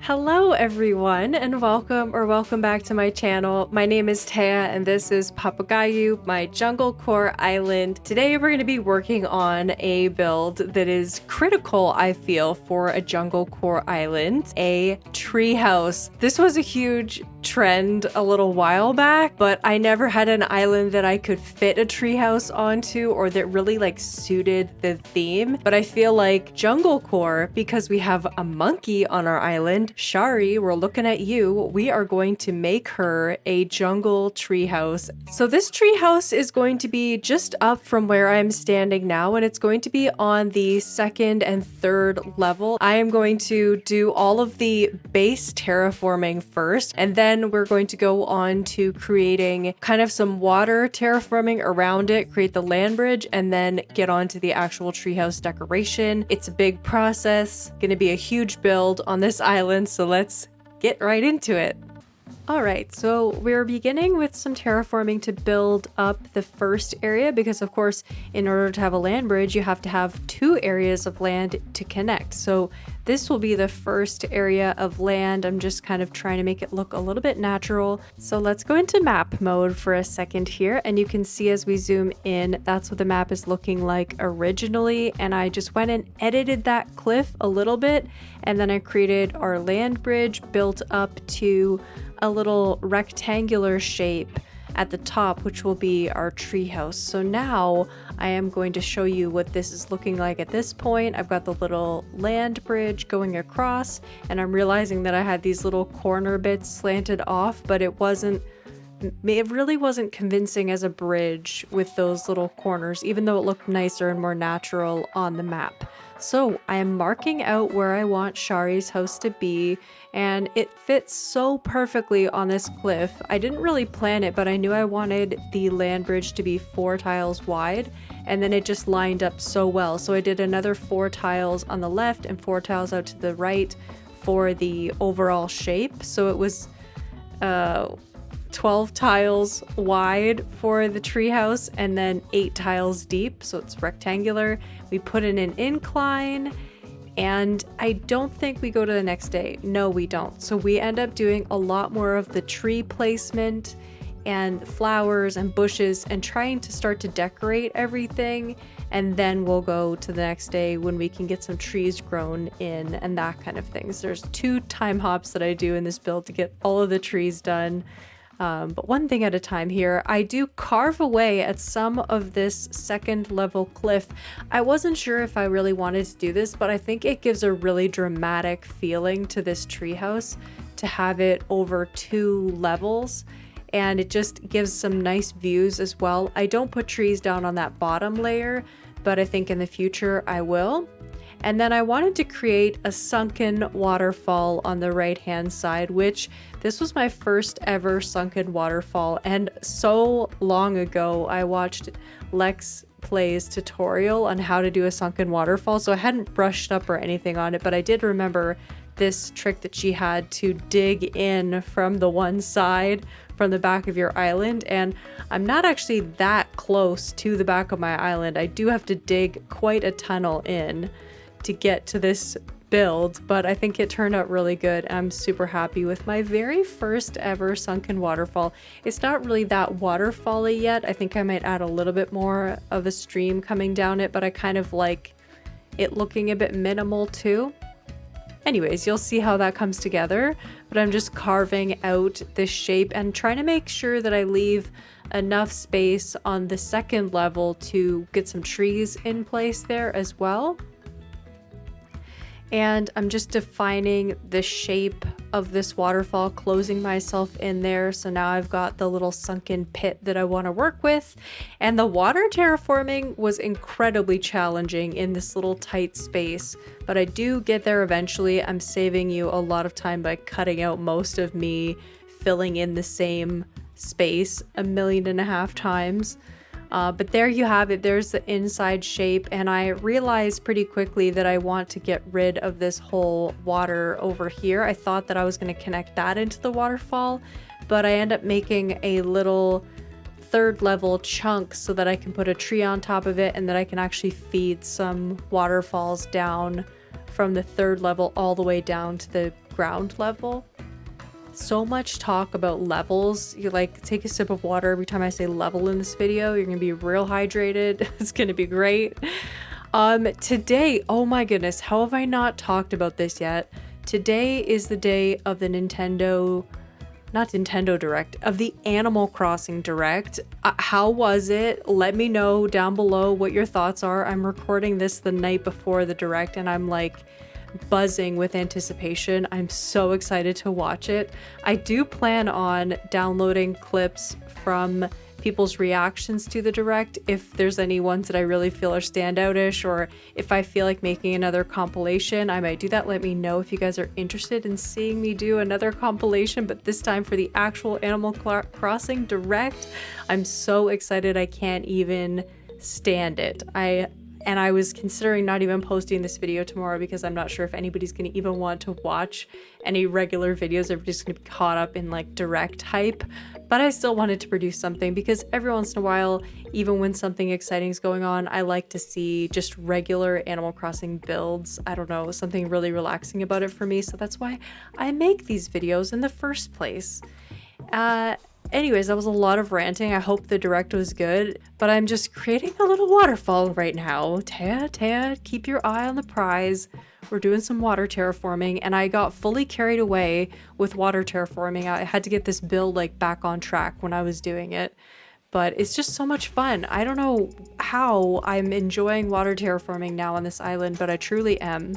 Hello everyone and welcome back to my channel. My name is Taya and this is Papagayu, my Junglecore island. Today we're going to be working on a build that is critical, I feel, for a Junglecore island, a treehouse. This was a huge trend a little while back, but I never had an island that I could fit a treehouse onto or that really suited the theme. But I feel like Junglecore, because we have a monkey on our island, Shari, we're looking at you. We are going to make her a jungle treehouse. So this treehouse is going to be just up from where I'm standing now, and it's going to be on the second and third level. I am going to do all of the base terraforming first, and then we're going to go on to creating kind of some water terraforming around it, create the land bridge, and then get on to the actual treehouse decoration. It's a big process, gonna be a huge build on this island, so let's get right into it. Alright, so we're beginning with some terraforming to build up the first area because, of course, in order to have a land bridge, you have to have two areas of land to connect. So this will be the first area of land. I'm just kind of trying to make it look a little bit natural. So let's go into map mode for a second here, and you can see as we zoom in, that's what the map is looking like originally. And I just went and edited that cliff a little bit, and then I created our land bridge built up to a little rectangular shape at the top, which will be our treehouse. So now I am going to show you what this is looking like at this point. I've got the little land bridge going across, and I'm realizing that I had these little corner bits slanted off, but it really wasn't convincing as a bridge with those little corners, even though it looked nicer and more natural on the map. So I am marking out where I want Shari's house to be, and it fits so perfectly on this cliff. I didn't really plan it, but I knew I wanted the land bridge to be 4 tiles wide, and then it just lined up so well. So I did another 4 tiles on the left and 4 tiles out to the right for the overall shape. So it was 12 tiles wide for the treehouse and then 8 tiles deep, so it's rectangular. We put in an incline, and I don't think we go to the next day. No, we don't. So we end up doing a lot more of the tree placement and flowers and bushes and trying to start to decorate everything, and then we'll go to the next day when we can get some trees grown in and that kind of thing. So there's 2 time hops that I do in this build to get all of the trees done. But one thing at a time here. I do carve away at some of this second level cliff. I wasn't sure if I really wanted to do this, but I think it gives a really dramatic feeling to this treehouse to have it over 2 levels, and it just gives some nice views as well. I don't put trees down on that bottom layer, but I think in the future I will. And then I wanted to create a sunken waterfall on the right hand side, which this was my first ever sunken waterfall. And so long ago, I watched Lex Play's tutorial on how to do a sunken waterfall. So I hadn't brushed up or anything on it, but I did remember this trick that she had to dig in from the one side from the back of your island. And I'm not actually that close to the back of my island. I do have to dig quite a tunnel in to get to this build, but I think it turned out really good. I'm super happy with my very first ever sunken waterfall. It's not really that waterfall-y yet. I think I might add a little bit more of a stream coming down it, but I kind of like it looking a bit minimal too. Anyways, you'll see how that comes together, but I'm just carving out this shape and trying to make sure that I leave enough space on the second level to get some trees in place there as well. And I'm just defining the shape of this waterfall, closing myself in there. So now I've got the little sunken pit that I want to work with. And the water terraforming was incredibly challenging in this little tight space, but I do get there eventually. I'm saving you a lot of time by cutting out most of me filling in the same space 1.5 million times. But there you have it. There's the inside shape, and I realized pretty quickly that I want to get rid of this whole water over here. I thought that I was going to connect that into the waterfall, but I end up making a little 3rd level chunk so that I can put a tree on top of it, and that I can actually feed some waterfalls down from the 3rd level all the way down to the ground level. So much talk about levels. You like take a sip of water every time I say level in this video. You're gonna be real hydrated. It's gonna be great. Today, oh my goodness, how have I not talked about this yet? Today is the day of the not Nintendo Direct, of the Animal Crossing Direct. How was it? Let me know down below what your thoughts are. I'm recording this the night before the Direct and I'm like buzzing with anticipation. I'm so excited to watch it. I do plan on downloading clips from people's reactions to the Direct if there's any ones that I really feel are standoutish, or if I feel like making another compilation, I might do that. Let me know if you guys are interested in seeing me do another compilation, but this time for the actual Animal Crossing Direct. I'm so excited, I can't even stand it. I was considering not even posting this video tomorrow because I'm not sure if anybody's going to even want to watch any regular videos. Everybody's going to be caught up in like Direct hype, but I still wanted to produce something because every once in a while, even when something exciting is going on, I like to see just regular Animal Crossing builds. I don't know, something really relaxing about it for me. So that's why I make these videos in the first place. Anyways, that was a lot of ranting. I hope the Direct was good, but I'm just creating a little waterfall right now. Taya, keep your eye on the prize. We're doing some water terraforming, and I got fully carried away with water terraforming. I had to get this build like back on track when I was doing it, but it's just so much fun. I don't know how I'm enjoying water terraforming now on this island, but I truly am.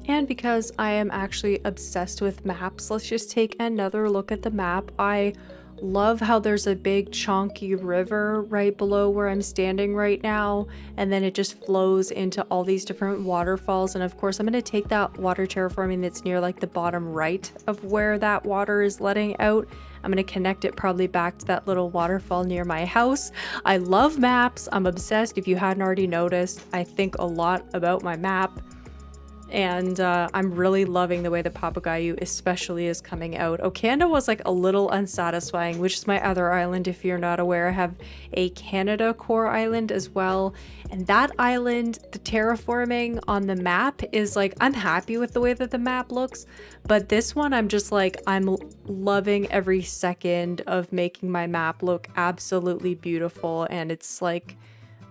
And because I am actually obsessed with maps, let's just take another look at the map. I love how there's a big chunky river right below where I'm standing right now, and then it just flows into all these different waterfalls. And of course I'm going to take that water terraforming that's near like the bottom right of where that water is letting out. I'm going to connect it probably back to that little waterfall near my house. I love maps. I'm obsessed. If you hadn't already noticed, I think a lot about my map. And I'm really loving the way the Papagayo especially is coming out. Okanda was like a little unsatisfying, which is my other island. If you're not aware, I have a Canada core island as well. And that island, the terraforming on the map is like, I'm happy with the way that the map looks. But this one, I'm just like, I'm loving every second of making my map look absolutely beautiful. And it's like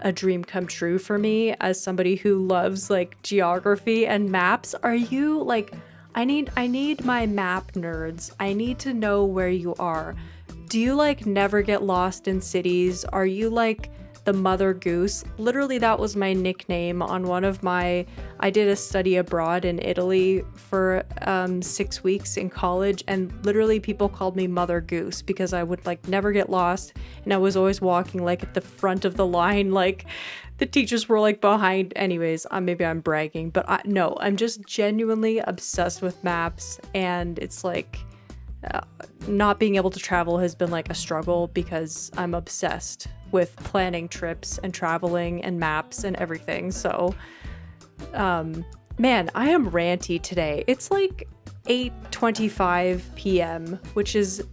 a dream come true for me as somebody who loves like geography and maps. Are you like, I need my map nerds. I need to know where you are. Do you like never get lost in cities? Are you like the Mother Goose? Literally, that was my nickname on one of my, I did a study abroad in Italy for 6 weeks in college, and literally people called me Mother Goose because I would like never get lost, and I was always walking like at the front of the line, like the teachers were like behind. Anyways, maybe I'm bragging, but no, I'm just genuinely obsessed with maps, and it's like not being able to travel has been like a struggle because I'm obsessed with planning trips and traveling and maps and everything. So man, I am ranty today. It's like 8:25 p.m., which is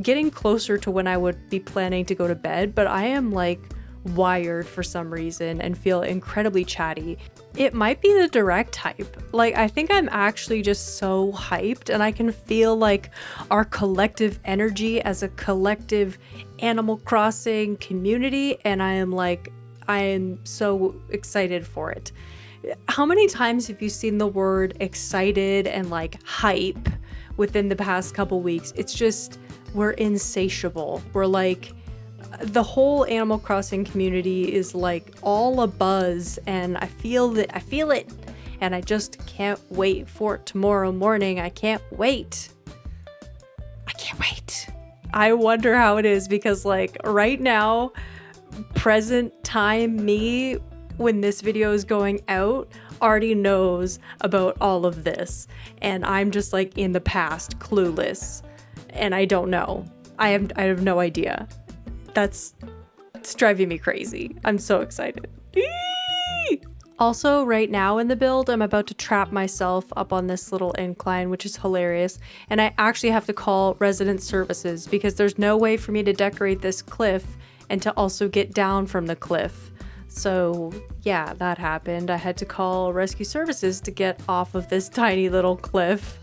getting closer to when I would be planning to go to bed, but I am like wired for some reason and feel incredibly chatty. It might be the direct hype. Like, I think I'm actually just so hyped, and I can feel like our collective energy as a collective Animal Crossing community, and I am so excited for it. How many times have you seen the word excited and like hype within the past couple weeks? It's just, we're insatiable. We're like, the whole Animal Crossing community is like all a buzz, and I feel it, and I just can't wait for tomorrow morning. I can't wait. I wonder how it is, because like right now, present time me, when this video is going out, already knows about all of this, and I'm just like in the past, clueless, and I don't know. I have no idea. It's driving me crazy. I'm so excited. Also, right now in the build, I'm about to trap myself up on this little incline, which is hilarious, and I actually have to call resident services because there's no way for me to decorate this cliff and to also get down from the cliff. So yeah, that happened. I had to call rescue services to get off of this tiny little cliff,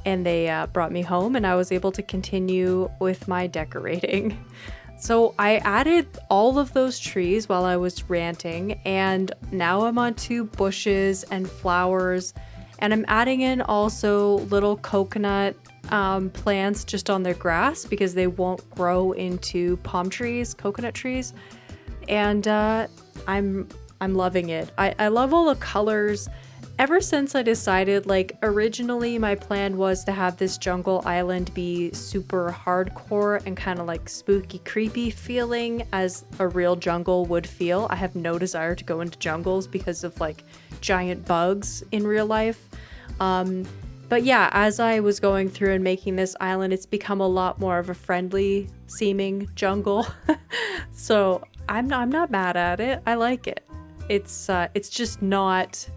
and they brought me home, and I was able to continue with my decorating. So I added all of those trees while I was ranting, and now I'm on to bushes and flowers, and I'm adding in also little coconut plants just on their grass because they won't grow into palm trees, coconut trees, and I'm loving it. I love all the colors. Ever since I decided, like, originally my plan was to have this jungle island be super hardcore and kind of like spooky, creepy feeling as a real jungle would feel. I have no desire to go into jungles because of like giant bugs in real life. But yeah, as I was going through and making this island, it's become a lot more of a friendly seeming jungle. So I'm not mad at it. I like it. It's just not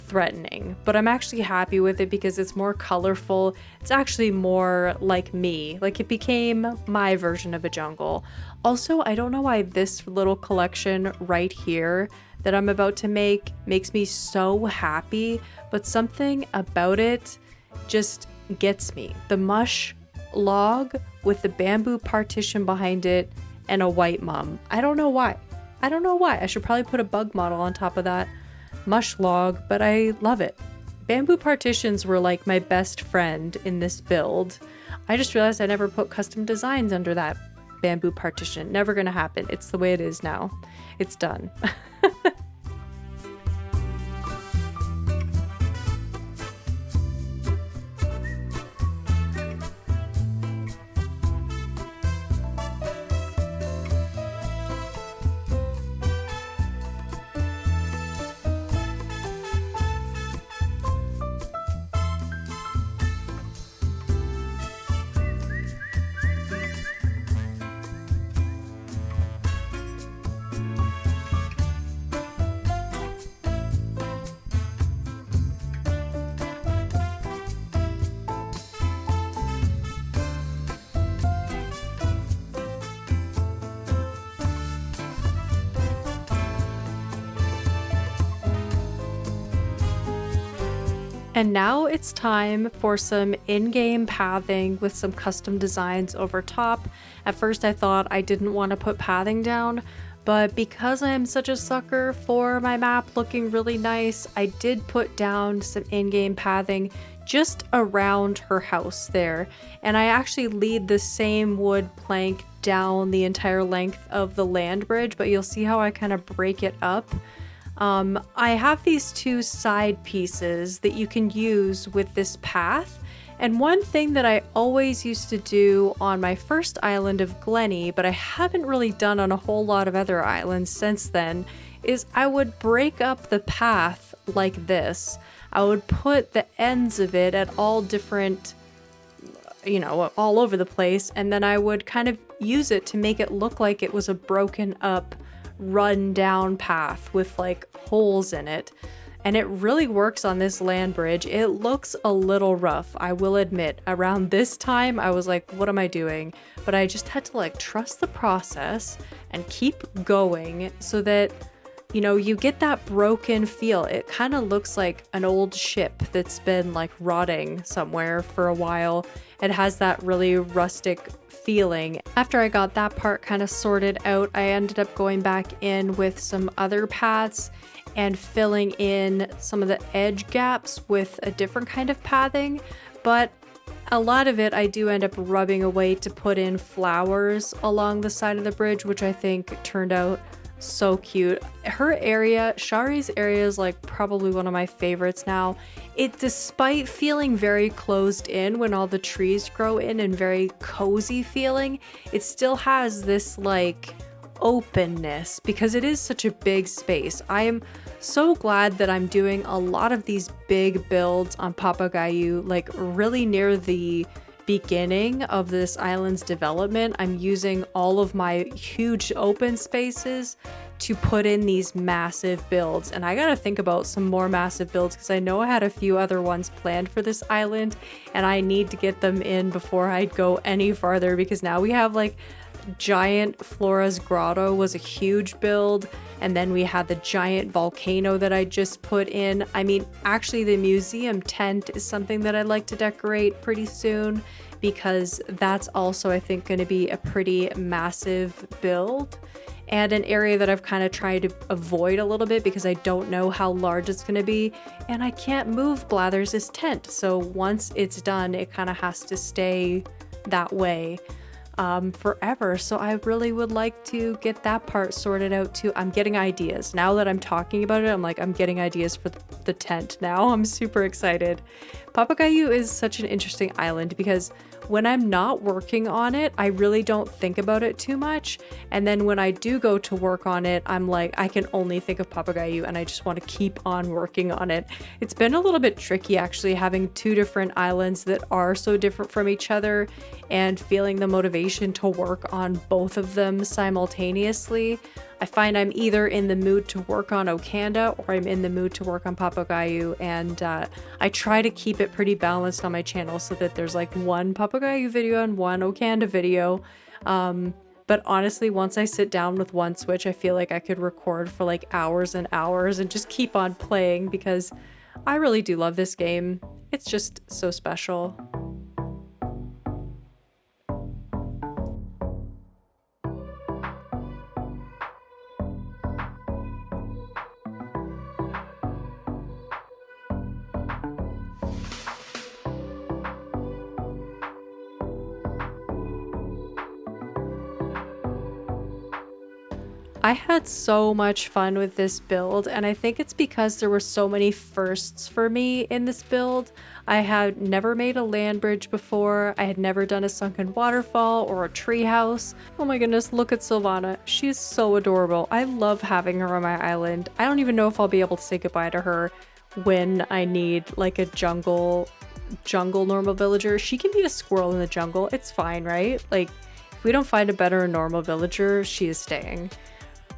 threatening, but I'm actually happy with it because it's more colorful. It's actually more like me. Like, it became my version of a jungle. Also, I don't know why this little collection right here that I'm about to make makes me so happy, but something about it just gets me. The mush log with the bamboo partition behind it and a white mum. I don't know why. I should probably put a bug model on top of that mush log, but I love it. Bamboo partitions were like my best friend in this build. I just realized I never put custom designs under that bamboo partition. Never gonna happen. It's the way it is now. It's done. And now it's time for some in-game pathing with some custom designs over top. At first I thought I didn't want to put pathing down, but because I am such a sucker for my map looking really nice, I did put down some in-game pathing just around her house there. And I actually lead the same wood plank down the entire length of the land bridge, but you'll see how I kind of break it up. I have these two side pieces that you can use with this path, and one thing that I always used to do on my first island of Glenny, but I haven't really done on a whole lot of other islands since then, is I would break up the path like this. I would put the ends of it at all different, all over the place, and then I would kind of use it to make it look like it was a broken up run down path with like holes in it, and it really works on this land bridge. It looks a little rough, I will admit. Around this time I was like, what am I doing? But I just had to like trust the process and keep going so that you know, you get that broken feel. It kind of looks like an old ship that's been like rotting somewhere for a while. It has that really rustic feeling. After I got that part kind of sorted out, I ended up going back in with some other paths and filling in some of the edge gaps with a different kind of pathing. But a lot of it I do end up rubbing away to put in flowers along the side of the bridge, which I think turned out so cute. Her area, Shari's area, is like probably one of my favorites now. It, despite feeling very closed in when all the trees grow in and very cozy feeling, it still has this like openness because it is such a big space. I am so glad that I'm doing a lot of these big builds on Papagayu, like really near the beginning of this island's development. I'm using all of my huge open spaces to put in these massive builds, and I gotta think about some more massive builds because I know I had a few other ones planned for this island and I need to get them in before I go any farther, because now we have like giant Flora's Grotto was a huge build, and then we had the giant volcano that I just put in. I mean, actually the museum tent is something that I'd like to decorate pretty soon, because that's also I think going to be a pretty massive build, and an area that I've kind of tried to avoid a little bit because I don't know how large it's going to be, and I can't move Blathers' tent, so once it's done it kind of has to stay that way forever. So I really would like to get that part sorted out too. I'm getting ideas now that I'm talking about it. I'm like, I'm getting ideas for the tent now. I'm super excited. Papagayu is such an interesting island because when I'm not working on it, I really don't think about it too much. And then when I do go to work on it, I'm like, I can only think of Papagayu and I just want to keep on working on it. It's been a little bit tricky actually, having two different islands that are so different from each other and feeling the motivation to work on both of them simultaneously. I find I'm either in the mood to work on Okanda or I'm in the mood to work on Papagayu, and I try to keep it pretty balanced on my channel so that there's like one Papagayu video and one Okanda video. But honestly, once I sit down with one Switch, I feel like I could record for like hours and hours and just keep on playing because I really do love this game. It's just so special. I had so much fun with this build, and I think it's because there were so many firsts for me in this build. I had never made a land bridge before, I had never done a sunken waterfall or a treehouse. Oh my goodness, look at Sylvana. She's so adorable. I love having her on my island. I don't even know if I'll be able to say goodbye to her when I need like a jungle normal villager. She can be a squirrel in the jungle. It's fine, right? Like, if we don't find a better normal villager, she is staying.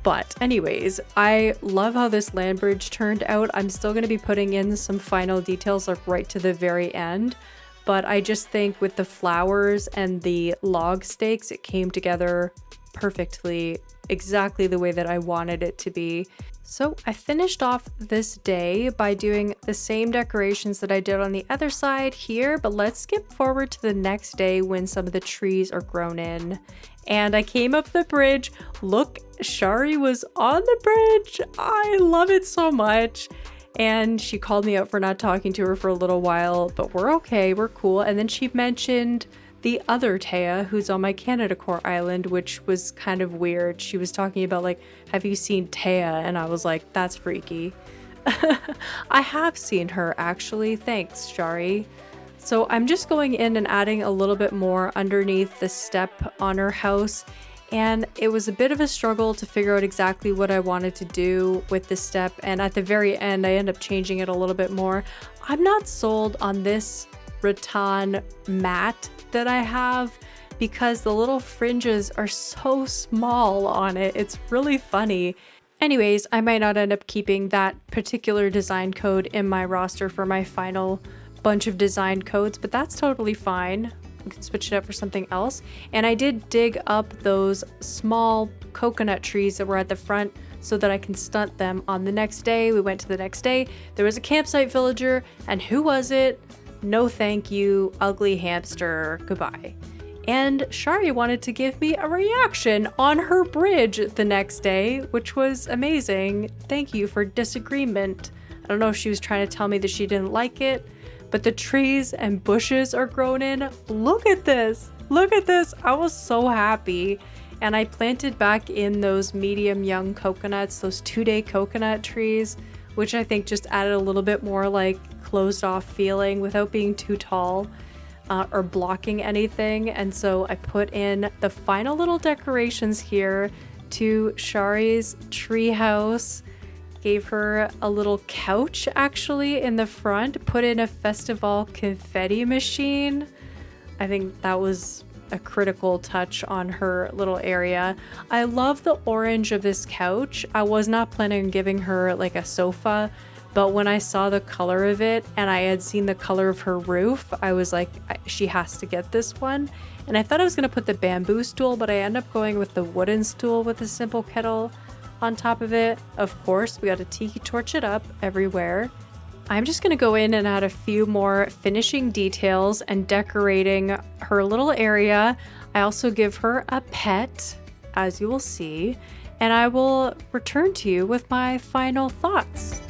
But anyways, I love how this land bridge turned out. I'm still going to be putting in some final details like right to the very end. But I just think with the flowers and the log stakes, it came together perfectly, exactly the way that I wanted it to be. So I finished off this day by doing the same decorations that I did on the other side here, but let's skip forward to the next day when some of the trees are grown in. And I came up the bridge. Look, Shari was on the bridge. I love it so much. And she called me out for not talking to her for a little while, but we're okay, we're cool. And then she mentioned the other Taya who's on my Canada Core island, which was kind of weird. She was talking about like, have you seen Taya? And I was like, that's freaky. I have seen her actually. Thanks, Shari. So I'm just going in and adding a little bit more underneath the step on her house. And it was a bit of a struggle to figure out exactly what I wanted to do with this step. And at the very end, I end up changing it a little bit more. I'm not sold on this rattan mat that I have because the little fringes are so small on it. It's really funny. Anyways, I might not end up keeping that particular design code in my roster for my final bunch of design codes, but that's totally fine. we can switch it up for something else. And I did dig up those small coconut trees that were at the front so that I can stunt them on the next day. We went to the next day. There was a campsite villager, and who was it? No thank you, ugly hamster, goodbye. And Shari wanted to give me a reaction on her bridge the next day, which was amazing. Thank you for disagreement. I don't know if she was trying to tell me that she didn't like it, but the trees and bushes are grown in. Look at this. Look at this. I was so happy. And I planted back in those medium young coconuts, those 2-day coconut trees, which I think just added a little bit more like closed off feeling without being too tall or blocking anything. And so I put in the final little decorations here to Shari's treehouse. Gave her a little couch actually in the front, put in a festival confetti machine. I think that was a critical touch on her little area. I love the orange of this couch. I was not planning on giving her like a sofa, but when I saw the color of it and I had seen the color of her roof, I was like, she has to get this one. And I thought I was gonna put the bamboo stool, but I ended up going with the wooden stool with a simple kettle on top of it. Of course, we got to tiki torch it up everywhere. I'm just going to go in and add a few more finishing details and decorating her little area. I also give her a pet, as you will see, and I will return to you with my final thoughts.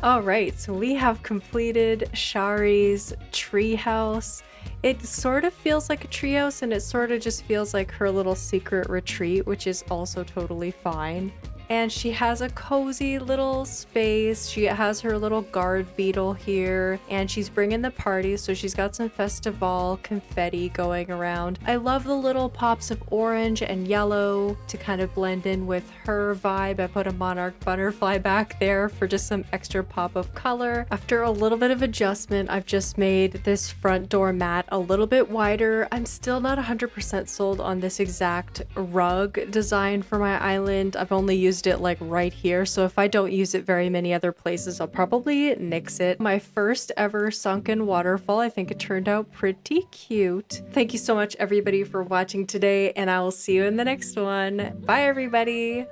All right, so we have completed Shari's treehouse. It sort of feels like a treehouse, and it sort of just feels like her little secret retreat, which is also totally fine. And she has a cozy little space. She has her little guard beetle here, and she's bringing the party, so she's got some festival confetti going around. I love the little pops of orange and yellow to kind of blend in with her vibe. I put a monarch butterfly back there for just some extra pop of color. After a little bit of adjustment, I've just made this front door mat a little bit wider. I'm still not 100% sold on this exact rug design for my island. I've only used it like right here, so if I don't use it very many other places, I'll probably nix it. My first ever sunken waterfall. I think it turned out pretty cute. Thank you so much everybody for watching today, and I will see you in the next one. Bye everybody.